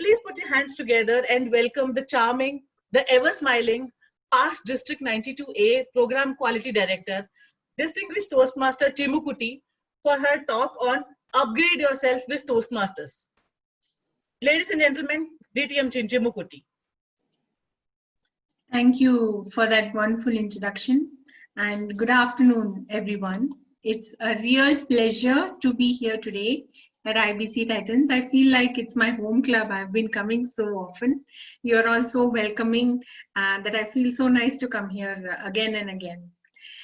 Please put your hands together and welcome the charming, the ever-smiling, past District 92A Program Quality Director, Distinguished Toastmaster Chimukuti, for her talk on Upgrade Yourself with Toastmasters. Ladies and gentlemen, DTM Chimukuti. Thank you for that wonderful introduction, and good afternoon, everyone. It's a real pleasure to be here today at IBC Titans. I feel like it's my home club. I've been coming so often. You're all so welcoming that I feel so nice to come here again and again.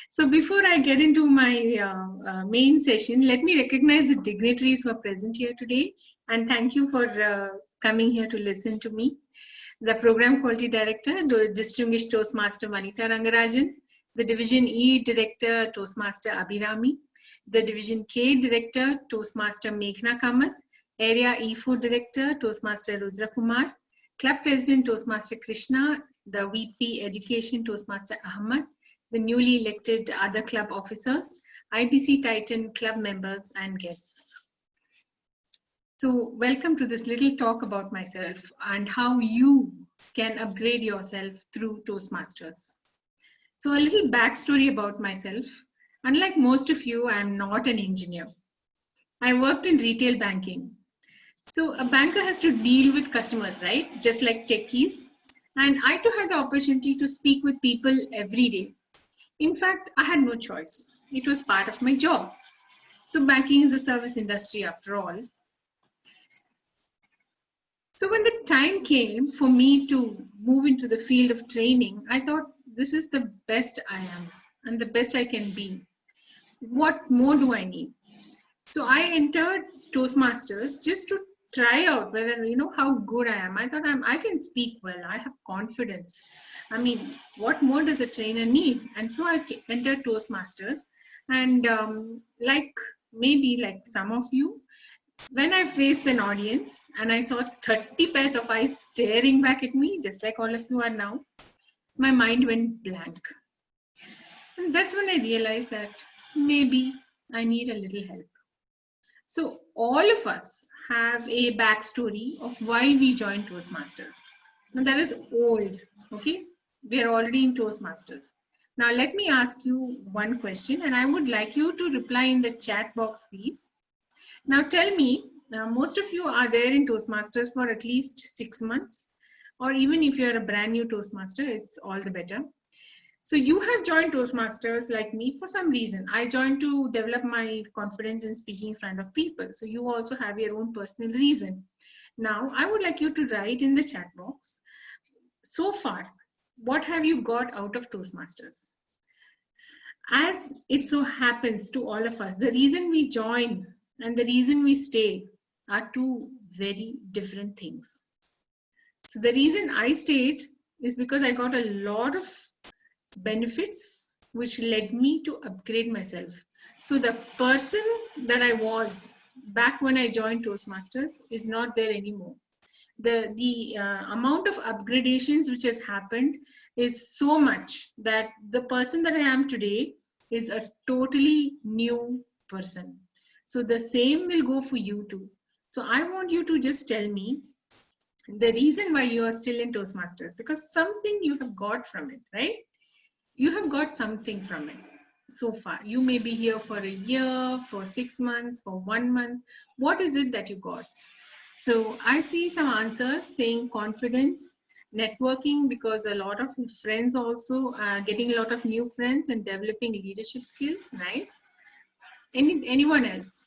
So before I get into my main session, let me recognize the dignitaries who are present here today, and thank you for coming here to listen to me. The Program Quality Director, Distinguished Toastmaster Vanitha Rangarajan, the Division E Director, Toastmaster Abhirami, the Division K Director, Toastmaster Meghna Kamath, Area E4 Director, Toastmaster Rudra Kumar, Club President, Toastmaster Krishna, the VP Education, Toastmaster Ahmad, the newly elected other club officers, IBC Titan club members and guests. So welcome to this little talk about myself and how you can upgrade yourself through Toastmasters. So a little backstory about myself. Unlike most of you, I am not an engineer. I worked in retail banking. So a banker has to deal with customers, right? Just like techies. And I too had the opportunity to speak with people every day. In fact, I had no choice. It was part of my job. So banking is a service industry after all. So when the time came for me to move into the field of training, I thought this is the best I am and the best I can be. What more do I need? So I entered Toastmasters just to try out whether, how good I am. I thought I can speak well. I have confidence. I mean, what more does a trainer need? And so I entered Toastmasters. And maybe like some of you, when I faced an audience and I saw 30 pairs of eyes staring back at me, just like all of you are now, my mind went blank. And that's when I realized that maybe I need a little help. So all of us have a backstory of why we joined Toastmasters. Now that is old, okay? We are already in Toastmasters. Now let me ask you one question, and I would like you to reply in the chat box, please. Now tell me, most of you are there in Toastmasters for at least 6 months, or even if you're a brand new Toastmaster, it's all the better. So you have joined Toastmasters like me for some reason. I joined to develop my confidence in speaking in front of people. So you also have your own personal reason. Now I would like you to write in the chat box, so far, what have you got out of Toastmasters? As it so happens to all of us, the reason we join and the reason we stay are two very different things. So the reason I stayed is because I got a lot of benefits which led me to upgrade myself. So the person that I was back when I joined Toastmasters is not there anymore. The amount of upgradations which has happened is so much that the person that I am today is a totally new person. So the same will go for you too. So I want you to just tell me the reason why you are still in Toastmasters, because something you have got from it, right? You have got something from it so far. You may be here for a year, for 6 months, for 1 month. What is it that you got? So I see some answers saying confidence, networking, because a lot of friends also, getting a lot of new friends and developing leadership skills. Nice. Anyone else?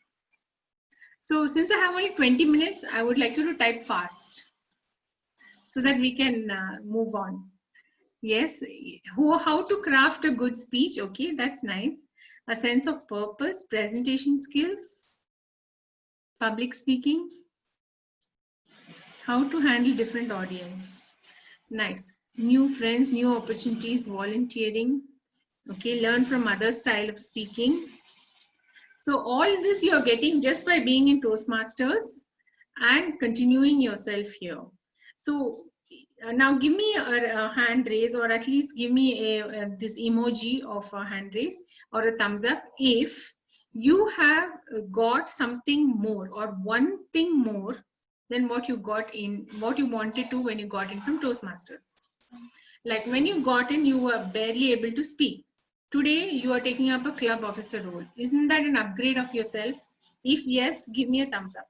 So since I have only 20 minutes, I would like you to type fast so that we can move on. Yes, how to craft a good speech. Okay, that's nice. A sense of purpose, presentation skills, public speaking, how to handle different audience. Nice. New friends, new opportunities, volunteering. Okay, learn from other style of speaking. So all this you're getting just by being in Toastmasters and continuing yourself here. So now give me a hand raise, or at least give me this emoji of a hand raise or a thumbs up if you have got something more or one thing more than what you wanted to when you got in from Toastmasters. Like when you got in, you were barely able to speak. Today, you are taking up a club officer role. Isn't that an upgrade of yourself? If yes, give me a thumbs up.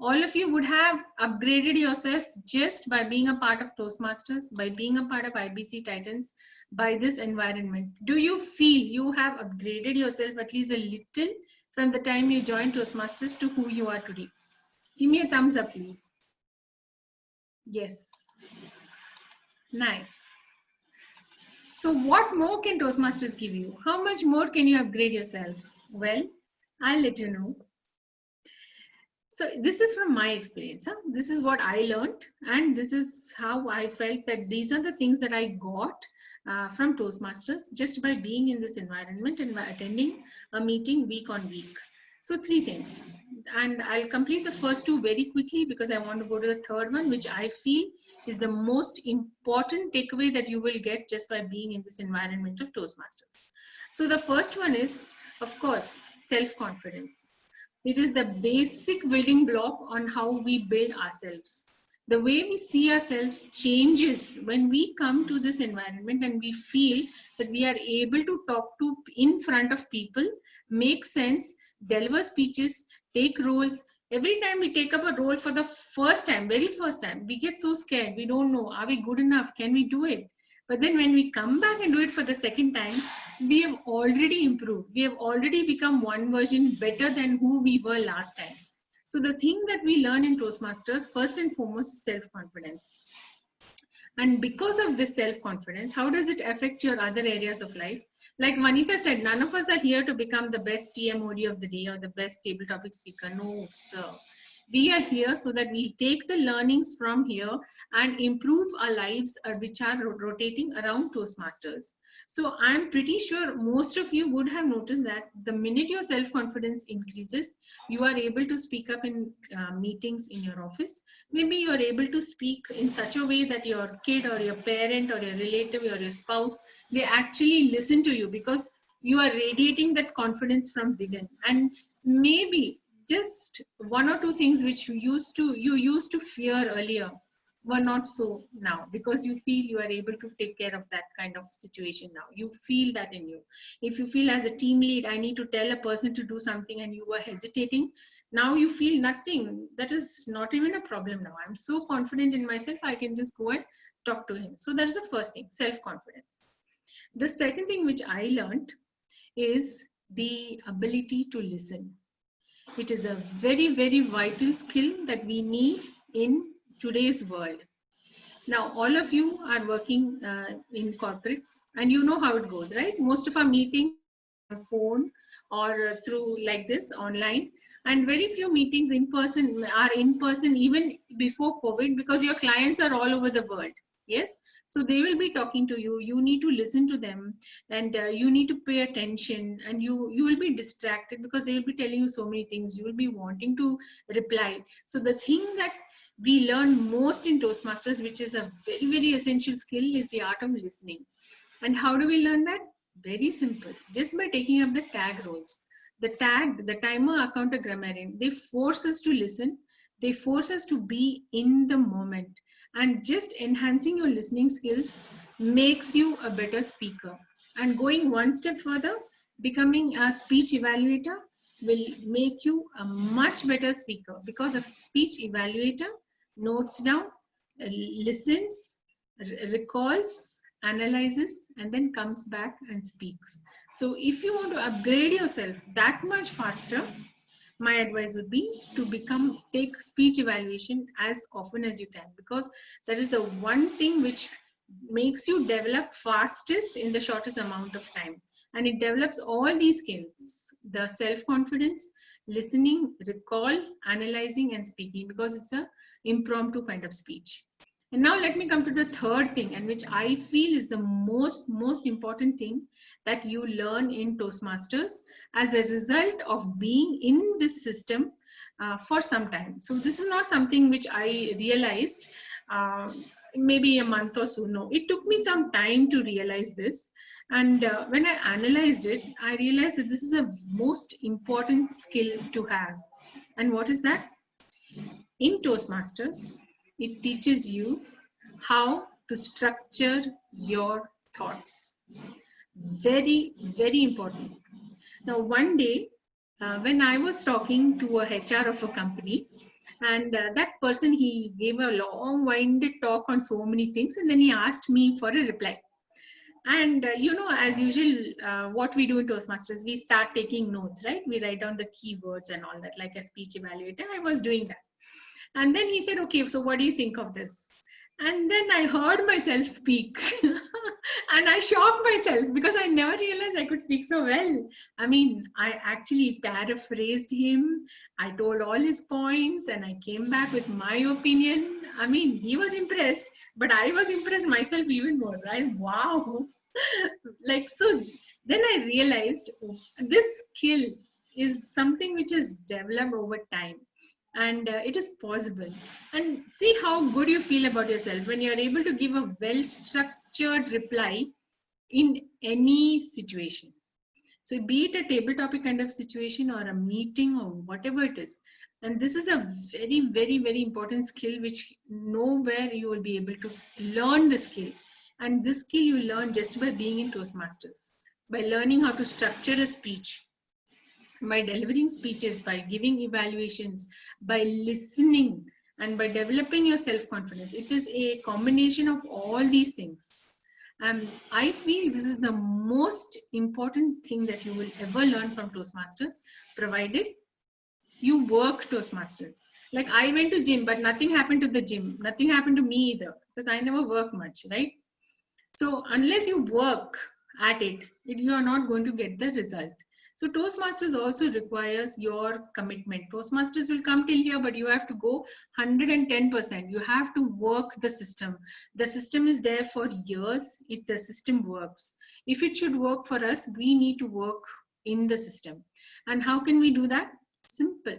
All of you would have upgraded yourself just by being a part of Toastmasters, by being a part of IBC Titans, by this environment. Do you feel you have upgraded yourself at least a little from the time you joined Toastmasters to who you are today? Give me a thumbs up, please. Yes. Nice. So what more can Toastmasters give you? How much more can you upgrade yourself? Well, I'll let you know. So this is from my experience. This is what I learned, and this is how I felt that these are the things that I got from Toastmasters just by being in this environment and by attending a meeting week on week. So 3 things, and I'll complete the first 2 very quickly because I want to go to the third one, which I feel is the most important takeaway that you will get just by being in this environment of Toastmasters. So the first one is, of course, self-confidence. It is the basic building block on how we build ourselves. The way we see ourselves changes when we come to this environment and we feel that we are able to talk to in front of people, make sense, deliver speeches, take roles. Every time we take up a role for the first time, very first time, we get so scared. We don't know, are we good enough? Can we do it? But then when we come back and do it for the second time, we have already improved. We have already become one version better than who we were last time. So the thing that we learn in Toastmasters, first and foremost, is self-confidence. And because of this self-confidence, how does it affect your other areas of life? Like Vanita said, none of us are here to become the best TMOD of the day or the best table topic speaker. No, sir. We are here so that we take the learnings from here and improve our lives which are rotating around Toastmasters. So I'm pretty sure most of you would have noticed that the minute your self-confidence increases, you are able to speak up in meetings in your office. Maybe you're able to speak in such a way that your kid or your parent or your relative or your spouse, they actually listen to you because you are radiating that confidence from within. And maybe just 1 or 2 things which you used to fear earlier were not so now, because you feel you are able to take care of that kind of situation now. You feel that in you. If you feel as a team lead, I need to tell a person to do something and you were hesitating, now you feel nothing. That is not even a problem now. I'm so confident in myself, I can just go and talk to him. So that is the first thing, self-confidence. The second thing which I learned is the ability to listen. It is a very, very vital skill that we need in today's world. Now, all of you are working in corporates and you know how it goes, right? Most of our meetings are on phone or through like this online, and very few meetings in person are in person even before COVID, because your clients are all over the world. Yes, so they will be talking to you. You need to listen to them, and you need to pay attention, and you will be distracted because they will be telling you so many things. You will be wanting to reply. So the thing that we learn most in Toastmasters, which is a very, very essential skill, is the art of listening. And how do we learn that? Very simple, just by taking up the tag roles. The tag, the timer, accounter, grammarian, they force us to listen. They force us to be in the moment. And just enhancing your listening skills makes you a better speaker. And going one step further, becoming a speech evaluator will make you a much better speaker, because a speech evaluator notes down, listens, recalls, analyzes, and then comes back and speaks. So if you want to upgrade yourself that much faster, my advice would be to take speech evaluation as often as you can, because that is the one thing which makes you develop fastest in the shortest amount of time. And it develops all these skills, the self-confidence, listening, recall, analyzing, and speaking, because it's an impromptu kind of speech. And now let me come to the third thing, and which I feel is the most important thing that you learn in Toastmasters as a result of being in this system for some time. So this is not something which I realized maybe a month or so. No, it took me some time to realize this. And when I analyzed it, I realized that this is a most important skill to have. And what is that? In Toastmasters, it teaches you how to structure your thoughts. Very, very important. Now, one day, when I was talking to a HR of a company, and that person, he gave a long-winded talk on so many things, and then he asked me for a reply. And as usual, what we do in Toastmasters, we start taking notes, right? We write down the keywords and all that, like a speech evaluator. I was doing that. And then he said, okay, so what do you think of this? And then I heard myself speak. And I shocked myself because I never realized I could speak so well. I mean, I actually paraphrased him. I told all his points and I came back with my opinion. I mean, he was impressed, but I was impressed myself even more, right? Wow. Like, so then I realized, oh, this skill is something which is developed over time, and it is possible. And see how good you feel about yourself when you're able to give a well structured reply in any situation. So be it a table topic kind of situation or a meeting or whatever it is. And this is a very, very, very important skill which nowhere you will be able to learn the skill. And this skill you learn just by being in Toastmasters, by learning how to structure a speech, by delivering speeches, by giving evaluations, by listening, and by developing your self-confidence. It is a combination of all these things. And I feel this is the most important thing that you will ever learn from Toastmasters, provided you work Toastmasters. Like I went to gym, but nothing happened to the gym. Nothing happened to me either, because I never work much, right? So unless you work at it, you are not going to get the result. So Toastmasters also requires your commitment. Toastmasters will come till here, but you have to go 110%. You have to work the system. The system is there for years. The system works. If it should work for us, we need to work in the system. And how can we do that? Simple.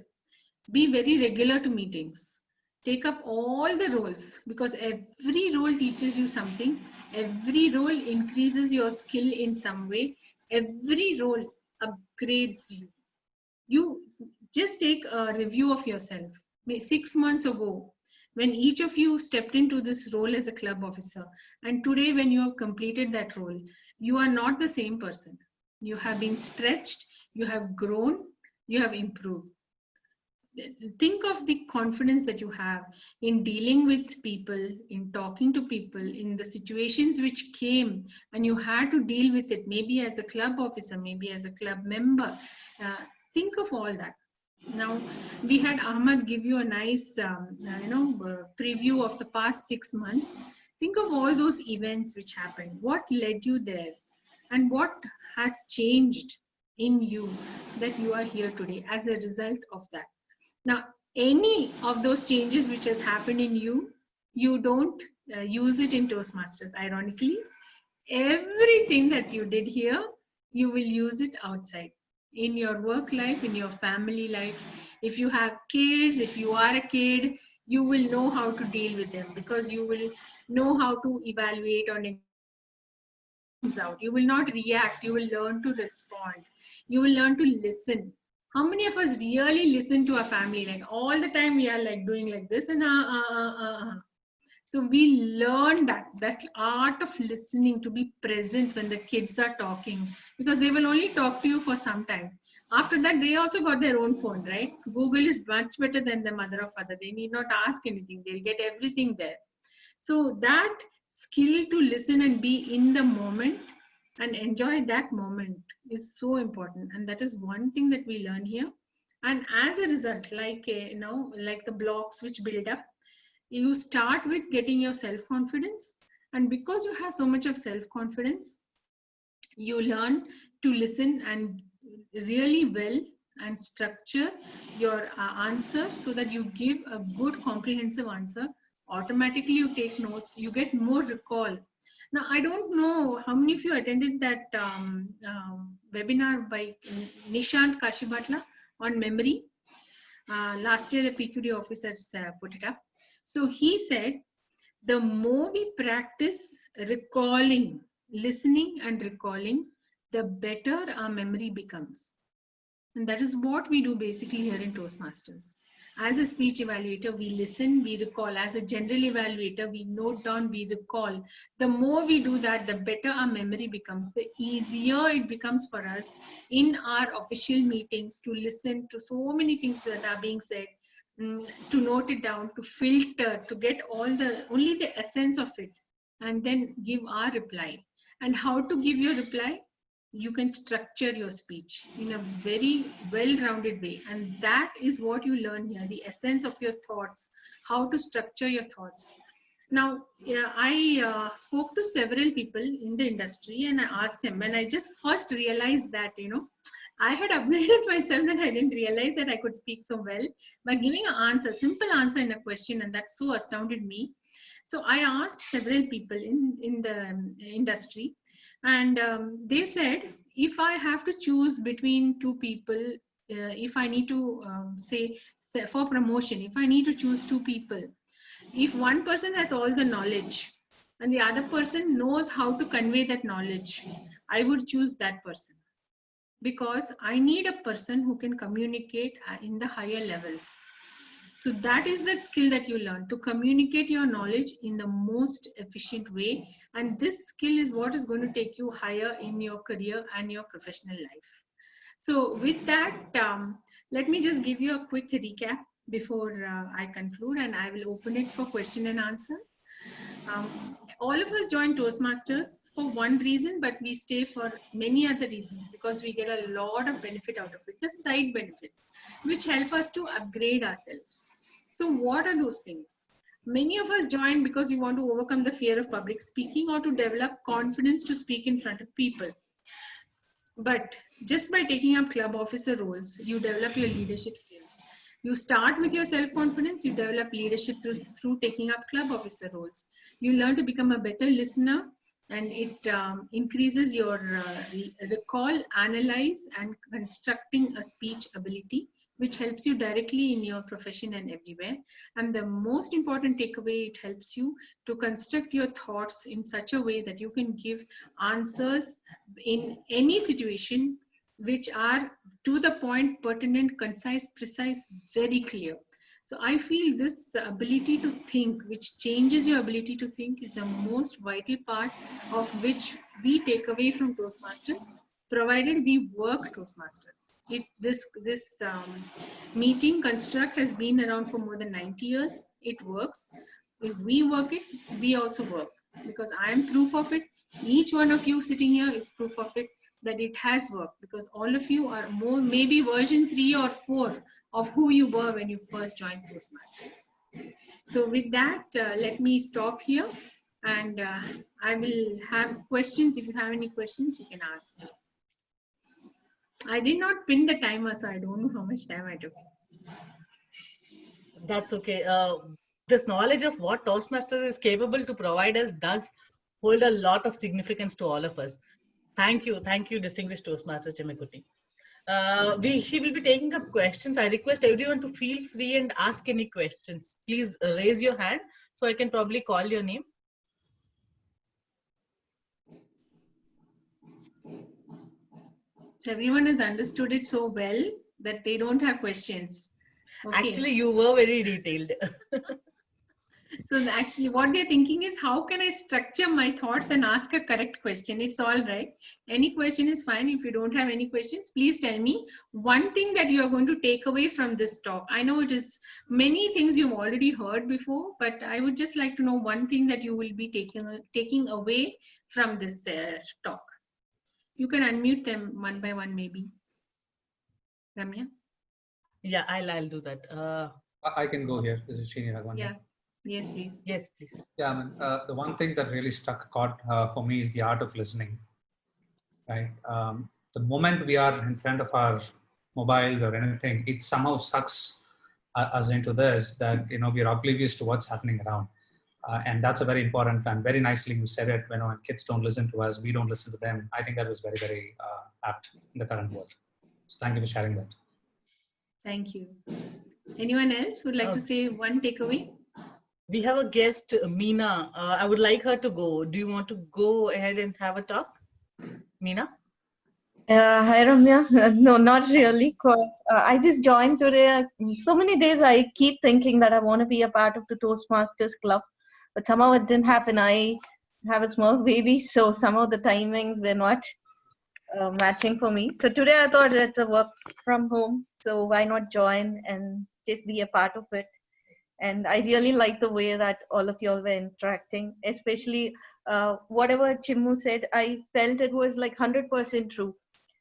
Be very regular to meetings. Take up all the roles, because every role teaches you something. Every role increases your skill in some way. Every role upgrades you. You just take a review of yourself. 6 months ago, when each of you stepped into this role as a club officer, and today when you have completed that role, you are not the same person. You have been stretched, you have grown, you have improved. Think of the confidence that you have in dealing with people, in talking to people, in the situations which came and you had to deal with it, maybe as a club officer, maybe as a club member. Think of all that. Now, we had Ahmad give you a nice preview of the past 6 months. Think of all those events which happened. What led you there? And what has changed in you that you are here today as a result of that? Now, any of those changes which has happened in you, you don't use it in Toastmasters. Ironically, everything that you did here, you will use it outside, in your work life, in your family life. If you have kids, if you are a kid, you will know how to deal with them, because you will know how to evaluate or things out. You will not react. You will learn to respond. You will learn to listen. How many of us really listen to our family? Like all the time we are like doing like this and So we learn that art of listening, to be present when the kids are talking, because they will only talk to you for some time. After that, they also got their own phone, right? Google is much better than the mother or father. They need not ask anything. They'll get everything there. So that skill to listen and be in the moment and enjoy that moment is so important. And that is one thing that we learn here. And as a result, like like the blocks which build up, you start with getting your self-confidence. And because you have so much of self-confidence, you learn to listen and really well and structure your answer so that you give a good comprehensive answer. Automatically you take notes, you get more recall. Now, I don't know how many of you attended that webinar by Nishant Kashibhatla on memory. Last year, the PQD officers put it up. So he said, the more we practice recalling, listening and recalling, the better our memory becomes. And that is what we do basically here in Toastmasters. As a speech evaluator, we listen, we recall. As a general evaluator, we note down, we recall. The more we do that, the better our memory becomes, the easier it becomes for us in our official meetings to listen to so many things that are being said, to note it down, to filter, to get only the essence of it, and then give our reply. And how to give your reply? You can structure your speech in a very well-rounded way, and that is what you learn here, the essence of your thoughts, how to structure your thoughts. Now, I spoke to several people in the industry, and I asked them, and I just first realized that, I had upgraded myself, that I didn't realize that I could speak so well by giving an answer, simple answer in a question, and that so astounded me. So I asked several people in the industry, and they said, if I have to choose between two people, if I need to say for promotion, if I need to choose two people, if one person has all the knowledge and the other person knows how to convey that knowledge, I would choose that person, because I need a person who can communicate in the higher levels. So that is that skill that you learn, to communicate your knowledge in the most efficient way. And this skill is what is going to take you higher in your career and your professional life. So with that, let me just give you a quick recap before I conclude, and I will open it for question and answers. All of us join Toastmasters for one reason, but we stay for many other reasons, because we get a lot of benefit out of it, the side benefits, which help us to upgrade ourselves. So what are those things? Many of us join because you want to overcome the fear of public speaking, or to develop confidence to speak in front of people. But just by taking up club officer roles, you develop your leadership skills. You start with your self-confidence, you develop leadership through taking up club officer roles. You learn to become a better listener, and it increases your recall, analyze, and constructing a speech ability, which helps you directly in your profession and everywhere. And the most important takeaway, it helps you to construct your thoughts in such a way that you can give answers in any situation which are to the point, pertinent, concise, precise, very clear. So I feel this ability to think, which changes your ability to think, is the most vital part of which we take away from Toastmasters, provided we work Toastmasters. This meeting construct has been around for more than 90 years. It works. If we work it, we also work, because I am proof of it. Each one of you sitting here is proof of it, that it has worked, because all of you are maybe version 3 or 4 of who you were when you first joined Toastmasters. So with that, let me stop here, and I will have questions. If you have any questions, you can ask me. I did not pin the timer, so I don't know how much time I took. That's okay. This knowledge of what Toastmasters is capable to provide us does hold a lot of significance to all of us. Thank you, distinguished Toastmaster Chimikuti. She will be taking up questions. I request everyone to feel free and ask any questions. Please raise your hand so I can probably call your name. So everyone has understood it so well that they don't have questions. Okay. Actually, you were very detailed. So actually what they're thinking is, how can I structure my thoughts and ask a correct question? It's all right. Any question is fine. If you don't have any questions, please tell me one thing that you are going to take away from this talk. I know it is many things you've already heard before, but I would just like to know one thing that you will be taking away from this talk. You can unmute them one by one, maybe. Ramya? Yeah, I'll do that. I can go here. This is Srini Raghavan. Yeah. Yes, please. Yes, please. Yeah, I mean, the one thing that really caught for me is the art of listening. Right. The moment we are in front of our mobiles or anything, it somehow sucks us into this, that we are oblivious to what's happening around, and that's a very important, and very nicely you said it. When kids don't listen to us, we don't listen to them. I think that was very, very apt in the current world. So thank you for sharing that. Thank you. Anyone else would like to say one takeaway? We have a guest, Meena. I would like her to go. Do you want to go ahead and have a talk, Meena? Hi Ramya. No, not really. Cause I just joined today. So many days I keep thinking that I want to be a part of the Toastmasters club, but somehow it didn't happen. I have a small baby, so somehow the timings were not matching for me. So today I thought it's a work from home, so why not join and just be a part of it? And I really like the way that all of y'all were interacting, especially whatever Chimu said. I felt it was like 100% true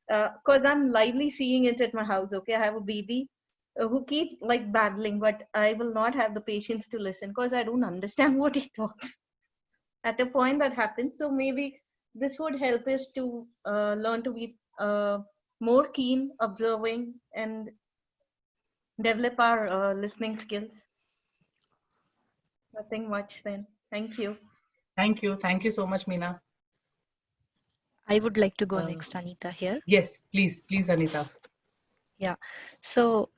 because I'm lively seeing it at my house. Okay, I have a baby who keeps like babbling, but I will not have the patience to listen because I don't understand what he talks. At a point that happens, so maybe this would help us to learn to be more keen, observing, and develop our listening skills. Nothing much then. Thank you. Thank you. Thank you so much, Meena. I would like to go Uh, next, Anita, here. Yes, please, Anita. Yeah. So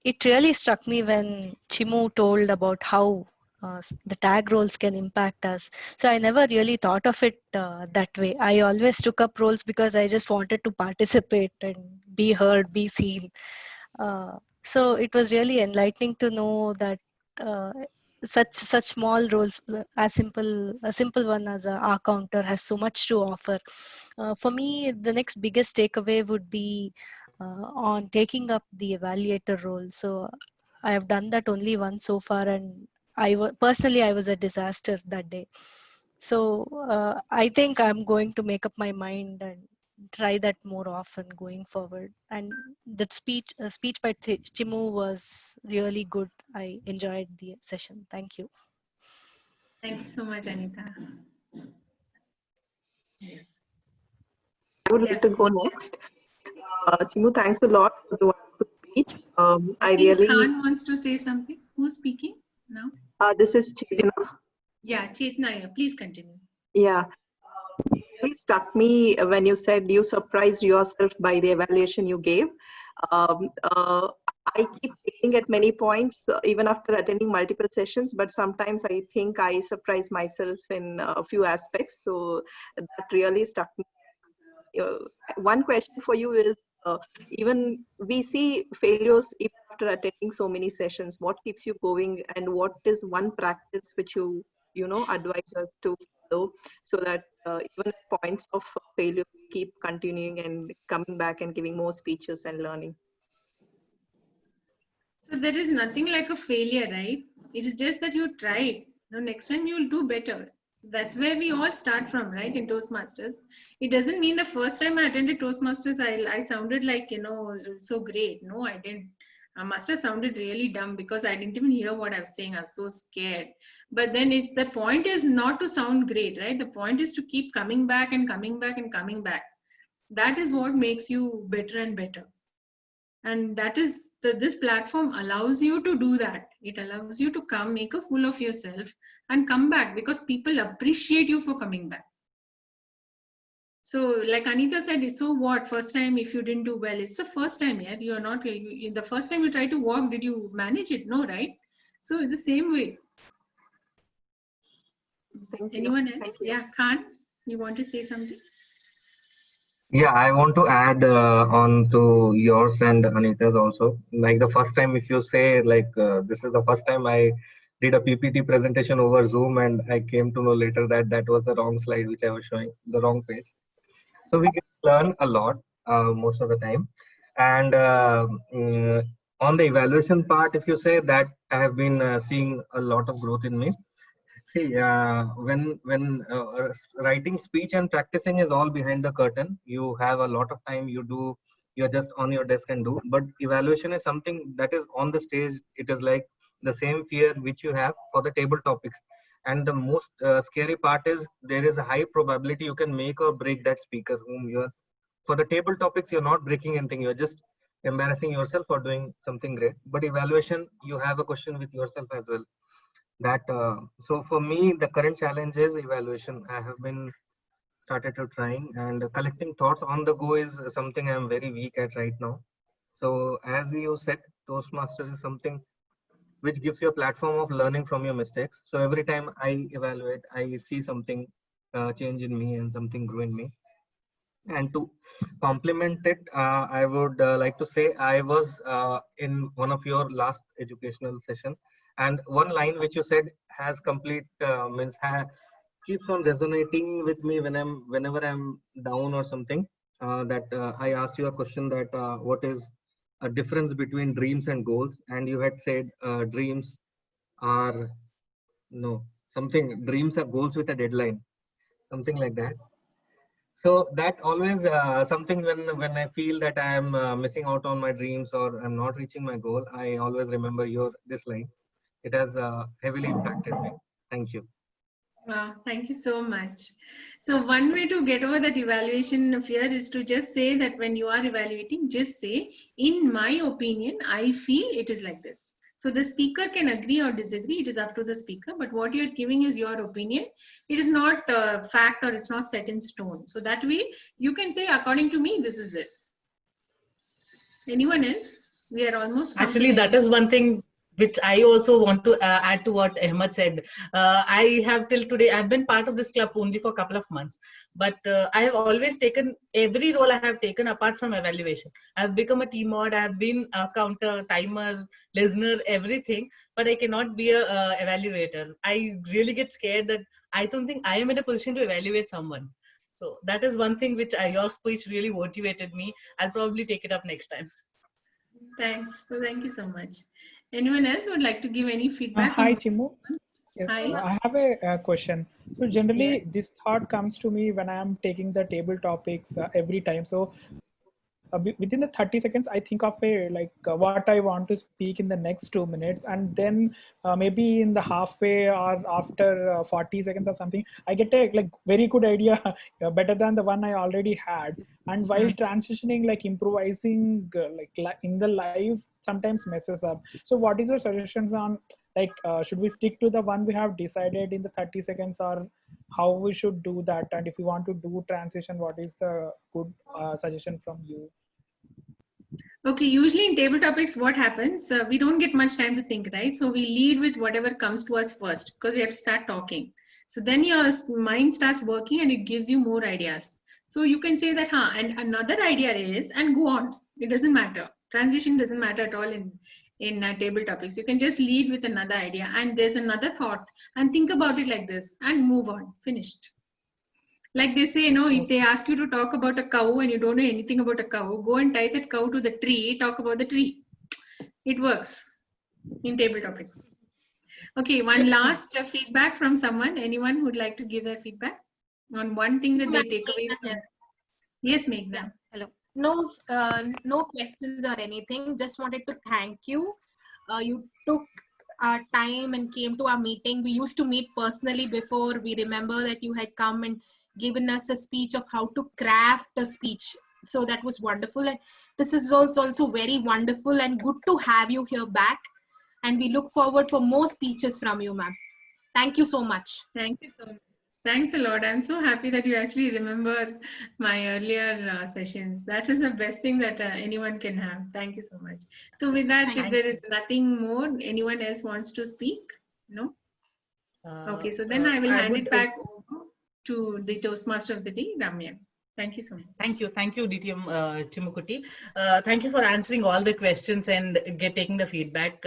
it really struck me when Chimu told about how the tag roles can impact us. So I never really thought of it that way. I always took up roles because I just wanted to participate and be heard, be seen. So it was really enlightening to know that uh, such small roles, as a simple one as a R counter, has so much to offer. For me, the next biggest takeaway would be on taking up the evaluator role. So I have done that only once so far, and personally I was a disaster that day. So I think I'm going to make up my mind and try that more often going forward. And that speech by Chimu was really good. I enjoyed the session. Thank you. Thank you so much, Anita. Yes. I would Yeah. like to go next. Chimu, thanks a lot for the wonderful speech. I think Khan wants to say something. Who's speaking now? This is Chetina. Yeah, Chetna, yeah. Please continue. Yeah, it really struck me when you said you surprised yourself by the evaluation you gave. Um, uh, I keep failing at many points, even after attending multiple sessions, but sometimes I think I surprise myself in a few aspects. So that really struck me. One question for you is, even we see failures even after attending so many sessions. What keeps you going, and what is one practice which you advise us to follow, so that even at points of failure we keep continuing and coming back and giving more speeches and learning? So there is nothing like a failure, right? It is just that you tried. Now next time you'll do better. That's where we all start from, right? In Toastmasters. It doesn't mean the first time I attended Toastmasters, I sounded like, so great. No, I didn't. I must have sounded really dumb because I didn't even hear what I was saying. I was so scared. But then the point is not to sound great, right? The point is to keep coming back and coming back and coming back. That is what makes you better and better. And that is this platform allows you to do that. It allows you to come, make a fool of yourself and come back because people appreciate you for coming back. So like Anita said, so what, first time if you didn't do well, it's the first time. Yeah, you're not the first time you try to walk, did you manage it? No, right? So it's the same way. Anyone else? Yeah, Khan, you want to say something? Yeah, I want to add on to yours and Anita's also. Like the first time, if you say like this is the first time I did a PPT presentation over Zoom, and I came to know later that that was the wrong slide which I was showing, the wrong page. So we can learn a lot most of the time. And on the evaluation part, if you say that, I have been seeing a lot of growth in me. See, when writing speech and practicing is all behind the curtain, you have a lot of time. You're just on your desk and do. But evaluation is something that is on the stage. It is like the same fear which you have for the table topics. And the most scary part is there is a high probability you can make or break that speaker whom you are. For the table topics, you're not breaking anything. You're just embarrassing yourself for doing something great. But evaluation, you have a question with yourself as well. That so for me the current challenge is evaluation. I have been started to trying, and collecting thoughts on the go is something I'm very weak at right now. So as you said, Toastmaster is something which gives you a platform of learning from your mistakes. So every time I evaluate, I see something change in me and something grow in me. And to complement it, I would like to say I was in one of your last educational session, and one line which you said has complete keeps on resonating with me whenever I'm down or something. That I asked you a question that what is a difference between dreams and goals, and you had said dreams are no something dreams are goals with a deadline, something like that. So that always something when I feel that I am missing out on my dreams or I'm not reaching my goal, I always remember your this line. It has heavily impacted me. Thank you. Wow, thank you so much. So one way to get over that evaluation fear is to just say that when you are evaluating, just say, in my opinion, I feel it is like this. So the speaker can agree or disagree. It is up to the speaker. But what you're giving is your opinion. It is not fact or it's not set in stone. So that way you can say, according to me, this is it. Anyone else? We are almost. Actually, that is one thing which I also want to add to what Ahmed said. I have till today, I've been part of this club only for a couple of months, but I have always taken every role I have taken apart from evaluation. I've become a team mod, I've been a counter, timer, listener, everything, but I cannot be a evaluator. I really get scared that I don't think I am in a position to evaluate someone. So that is one thing which your speech really motivated me. I'll probably take it up next time. Thanks. So thank you so much. Anyone else would like to give any feedback? Hi, Chimu. Yes, Hi. I have a question. So generally, Yes. this thought comes to me when I am taking the table topics every time. So within the 30 seconds, I think of what I want to speak in the next 2 minutes, and then maybe in the halfway or after 40 seconds or something, I get a very good idea, better than the one I already had. And while transitioning, improvising, in the live, sometimes messes up. So what is your suggestions on should we stick to the one we have decided in the 30 seconds, or how we should do that? And if we want to do transition, what is the good suggestion from you? Okay, usually in table topics, what happens? We don't get much time to think, right? So we lead with whatever comes to us first because we have to start talking. So then your mind starts working and it gives you more ideas. So you can say that, and another idea is, and go on. It doesn't matter. Transition doesn't matter at all in table topics. You can just lead with another idea and there's another thought and think about it like this and move on. Finished. Like they say, if they ask you to talk about a cow and you don't know anything about a cow, go and tie that cow to the tree, talk about the tree. It works in table topics. Okay, one last feedback from someone. Anyone who would like to give their feedback on one thing that they take away from? Yes, Meghna. Yeah. Hello. No questions or anything. Just wanted to thank you. You took our time and came to our meeting. We used to meet personally before. We remember that you had come and given us a speech of how to craft a speech. So that was wonderful. And this is also very wonderful and good to have you here back. And we look forward for more speeches from you, ma'am. Thank you so much. Thank you so much. Thanks a lot. I'm so happy that you actually remember my earlier sessions. That is the best thing that anyone can have. Thank you so much. So with that, if there is nothing more, anyone else wants to speak? No? Okay, so then I will hand it back over to the Toastmaster of the day, Ramya. Thank you so much. Thank you, DTM Chimukuti. Thank you for answering all the questions and taking the feedback.